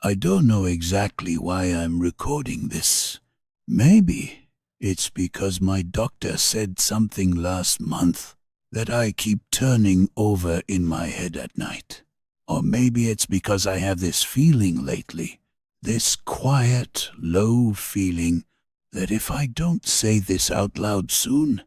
I don't know exactly why I'm recording this. Maybe it's because my doctor said something last month that I keep turning over in my head at night. Or maybe it's because I have this feeling lately, this quiet, low feeling that if I don't say this out loud soon,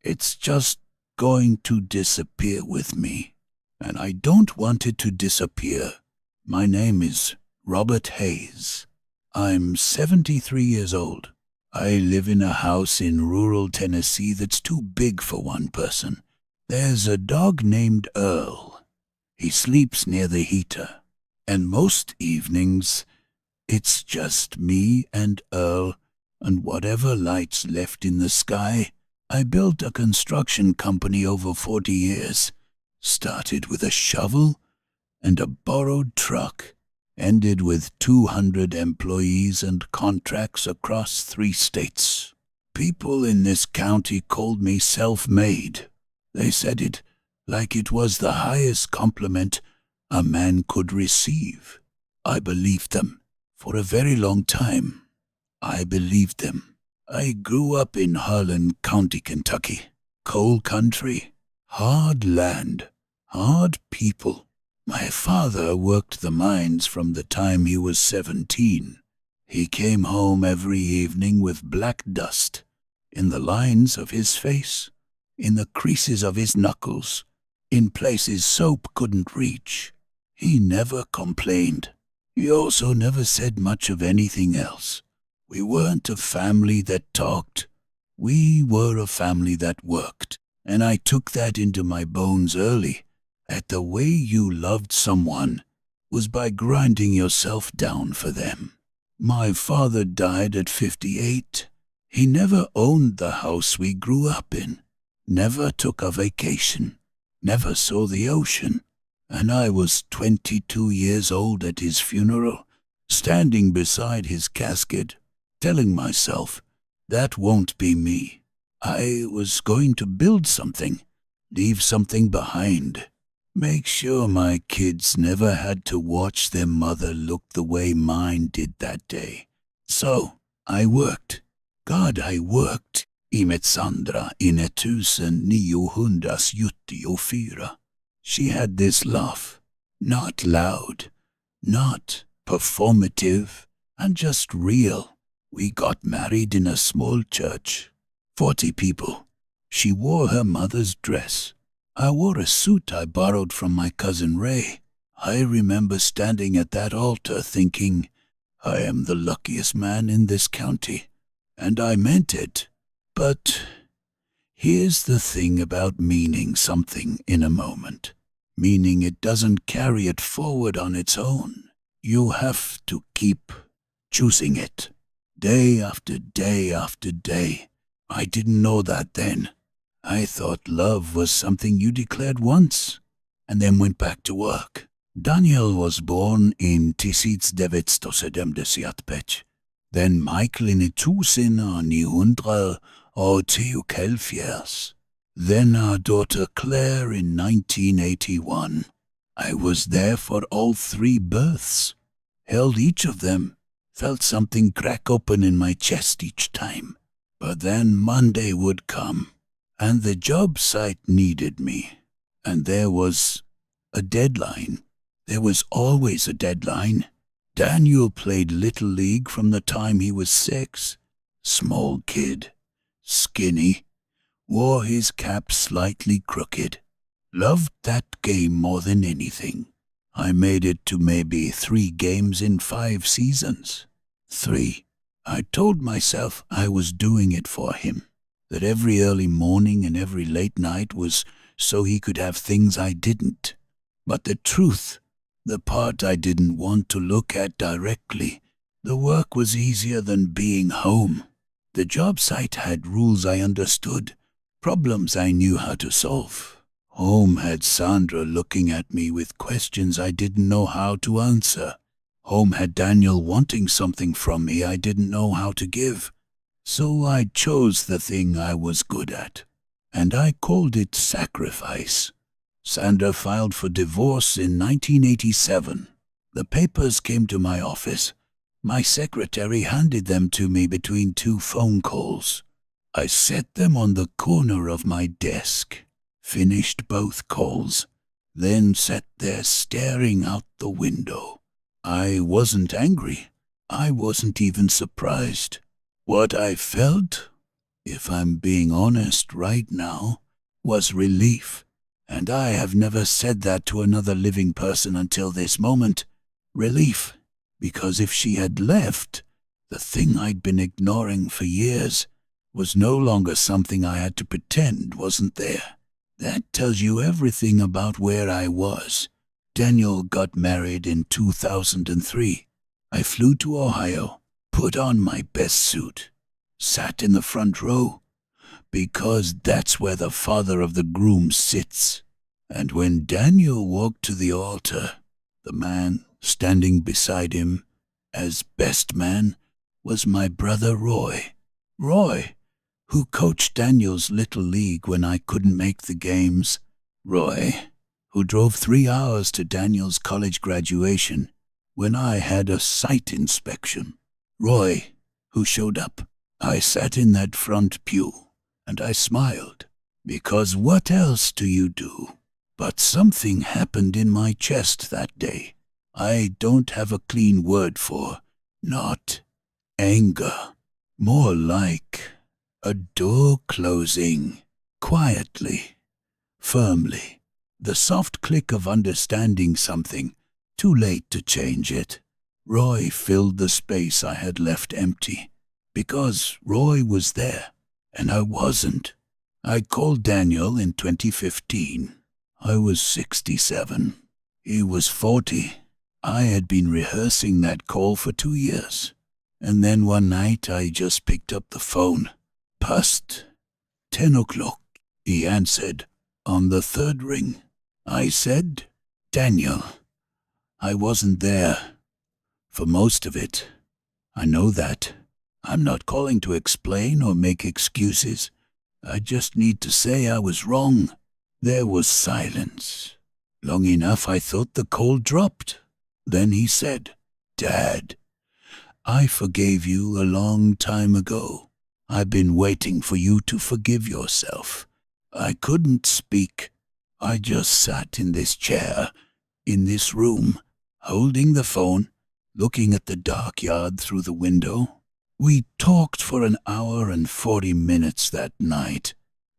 it's just going to disappear with me. And I don't want it to disappear. My name is Robert Hayes. I'm 73 years old. I live in a house in rural Tennessee that's too big for one person. There's a dog named Earl. He sleeps near the heater. And most evenings, it's just me and Earl and whatever light's left in the sky. I built a construction company over 40 years. Started with a shovel and a borrowed truck. Ended with 200 employees and contracts across 3 states. People in this county called me self-made. They said it like it was the highest compliment a man could receive. I believed them. For a very long time, I believed them. I grew up in Harlan County, Kentucky. Coal country, hard land, hard people. My father worked the mines from the time he was 17. He came home every evening with black dust in the lines of his face, in the creases of his knuckles, in places soap couldn't reach. He never complained. He also never said much of anything else. We weren't a family that talked. We were a family that worked, and I took that into my bones early. That the way you loved someone was by grinding yourself down for them. My father died at 58. He never owned the house we grew up in, never took a vacation, never saw the ocean, and I was 22 years old at his funeral, standing beside his casket, telling myself, that won't be me. I was going to build something, leave something behind. Make sure my kids never had to watch their mother look the way mine did that day. So, I worked. God, I worked. I Metsandra in 1974. She had this laugh. Not loud, not performative, and just real. We got married in a small church. 40 people. She wore her mother's dress. I wore a suit I borrowed from my cousin Ray. I remember standing at that altar thinking, I am the luckiest man in this county. And I meant it. But here's the thing about meaning something in a moment. Meaning it doesn't carry it forward on its own. You have to keep choosing it. Day after day after day. I didn't know that then. I thought love was something you declared once, and then went back to work. Daniel was born in 1975, then Michael in 1973, then our daughter Claire in 1981. I was there for all 3 births, held each of them, felt something crack open in my chest each time. But then Monday would come, and the job site needed me, and there was a deadline. There was always a deadline. Daniel played Little League from the time he was 6. Small kid, skinny, wore his cap slightly crooked. Loved that game more than anything. I made it to maybe 3 games in 5 seasons. 3. I told myself I was doing it for him, that every early morning and every late night was so he could have things I didn't. But the truth, the part I didn't want to look at directly, the work was easier than being home. The job site had rules I understood, problems I knew how to solve. Home had Sandra looking at me with questions I didn't know how to answer. Home had Daniel wanting something from me I didn't know how to give. So I chose the thing I was good at, and I called it sacrifice. Sandra filed for divorce in 1987. The papers came to my office. My secretary handed them to me between 2 phone calls. I set them on the corner of my desk, finished both calls, then sat there staring out the window. I wasn't angry. I wasn't even surprised. What I felt, if I'm being honest right now, was relief. And I have never said that to another living person until this moment. Relief, because if she had left, the thing I'd been ignoring for years was no longer something I had to pretend wasn't there. That tells you everything about where I was. Daniel got married in 2003. I flew to Ohio, put on my best suit, sat in the front row, because that's where the father of the groom sits. And when Daniel walked to the altar, the man standing beside him as best man was my brother Roy. Roy, who coached Daniel's little league when I couldn't make the games. Roy, who drove 3 hours to Daniel's college graduation when I had a sight inspection. Roy, who showed up. I sat in that front pew, and I smiled, because what else do you do? But something happened in my chest that day. I don't have a clean word for, not anger, more like a door closing, quietly, firmly, the soft click of understanding something, too late to change it. Roy filled the space I had left empty, because Roy was there, and I wasn't. I called Daniel in 2015. I was 67. He was 40. I had been rehearsing that call for 2 years. And then one night I just picked up the phone. Past 10 o'clock, he answered on the third ring. I said, Daniel, I wasn't there for most of it. I know that. I'm not calling to explain or make excuses. I just need to say I was wrong. There was silence. Long enough I thought the call dropped. Then he said, Dad, I forgave you a long time ago. I've been waiting for you to forgive yourself. I couldn't speak. I just sat in this chair, in this room, holding the phone, looking at the dark yard through the window. We talked for an hour and 40 minutes that night,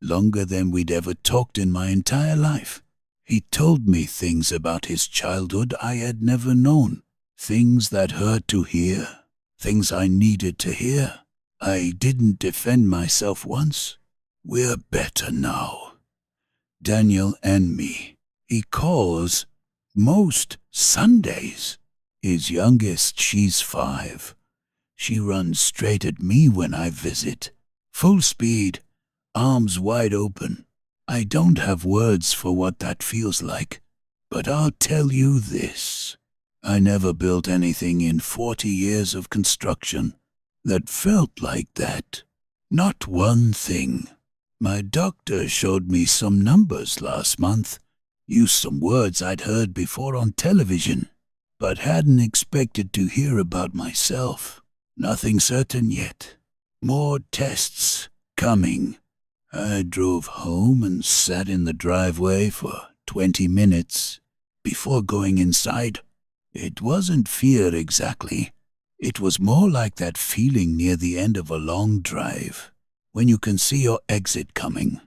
longer than we'd ever talked in my entire life. He told me things about his childhood I had never known, things that hurt to hear, things I needed to hear. I didn't defend myself once. We're better now, Daniel and me. He calls most Sundays. His youngest, she's 5. She runs straight at me when I visit. Full speed, arms wide open. I don't have words for what that feels like, but I'll tell you this. I never built anything in 40 years of construction that felt like that. Not one thing. My doctor showed me some numbers last month, used some words I'd heard before on television, but hadn't expected to hear about myself. Nothing certain yet. More tests coming. I drove home and sat in the driveway for 20 minutes before going inside. It wasn't fear exactly. It was more like that feeling near the end of a long drive, when you can see your exit coming,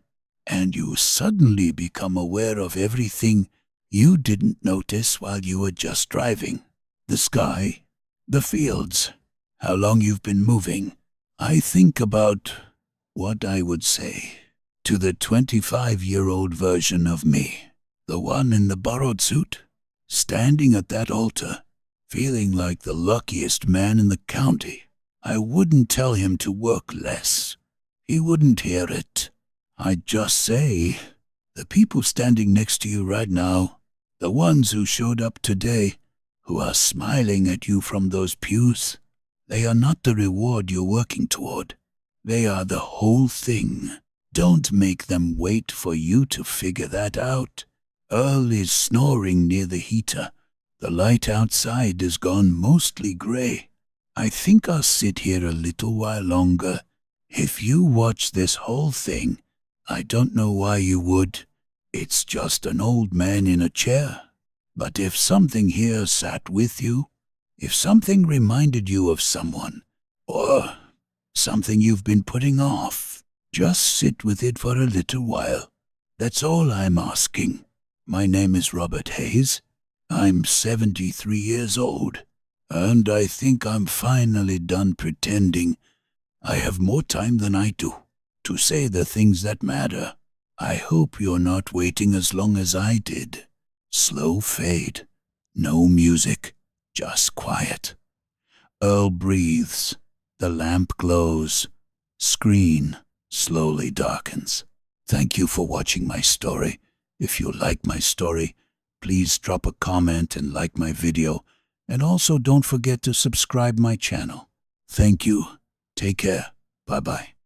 and you suddenly become aware of everything you didn't notice while you were just driving. The sky, the fields, how long you've been moving. I think about what I would say to the 25-year-old version of me, the one in the borrowed suit, standing at that altar, feeling like the luckiest man in the county. I wouldn't tell him to work less. He wouldn't hear it. I'd just say, the people standing next to you right now, the ones who showed up today, who are smiling at you from those pews, they are not the reward you're working toward. They are the whole thing. Don't make them wait for you to figure that out. Earl is snoring near the heater, The light outside is gone mostly gray. I think I'll sit here a little while longer. If you watch this whole thing, I don't know why you would. It's just an old man in a chair. But if something here sat with you, if something reminded you of someone, or something you've been putting off, just sit with it for a little while. That's all I'm asking. My name is Robert Hayes. I'm 73 years old, and I think I'm finally done pretending. I have more time than I do to say the things that matter. I hope you're not waiting as long as I did. Slow fade. No music. Just quiet. Earl breathes. The lamp glows. Screen slowly darkens. Thank you for watching my story. If you like my story, please drop a comment and like my video. And also don't forget to subscribe my channel. Thank you. Take care. Bye-bye.